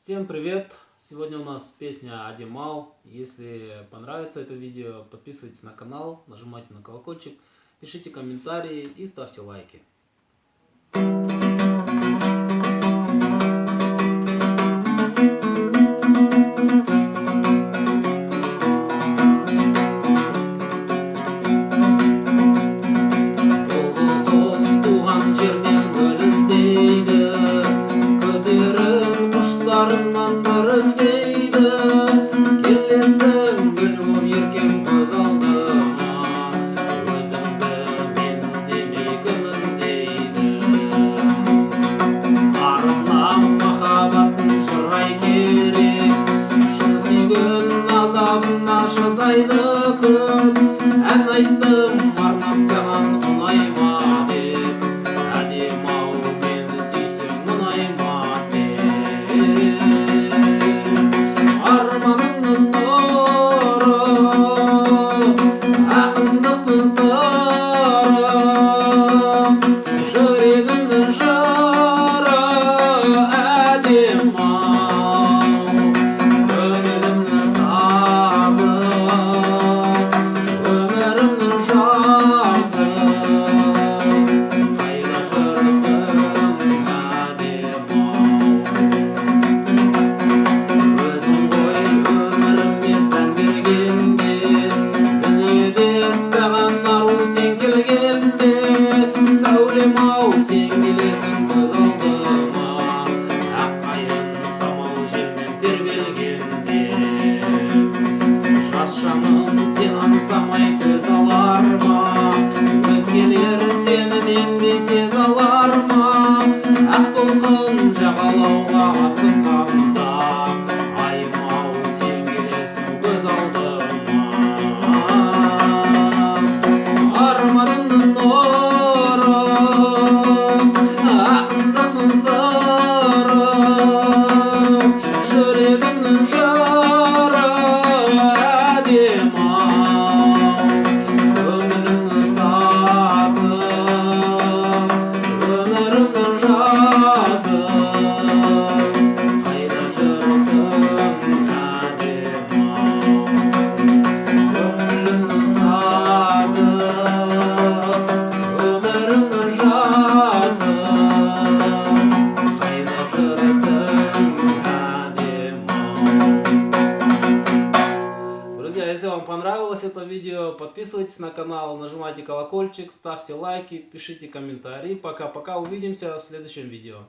Всем привет! Сегодня у нас песня Адимал. Если понравится это видео, подписывайтесь на канал, нажимайте на колокольчик, пишите комментарии и ставьте лайки. Ән айттым арнап саған ұнайма деп, әдем-ау мені сүйсең ұнайма деп. Арманымның нұры, ақындықтың сыры, жүрегімнің жыры, әдем-ау көңілімнің сазы. Сәулем-ау, сен келесің көз алдыма, аққайың самал желмен тербелгенде. Жас жаным сен аңсамай көз алар ма, өзгелер сені мендей сез алар ма? Ақ толқын жағалауға асыққанда, айым-ау, сен келесің көз алдыма. Арманымның нұры, ақындықтың сыры, жүрегімнің жыры, әдем-ау көңілімнің сазы, өмірімнің жазы. Қайда жүрсің, әдем-ау көңілімнің сазы, өмірімнің жазы. Қайда жүрсің, әдем-ау. Друзья, если вам понравилось это видео, подписывайтесь на канал, нажимайте колокольчик, ставьте лайки, пишите комментарии. Пока-пока, увидимся в следующем видео.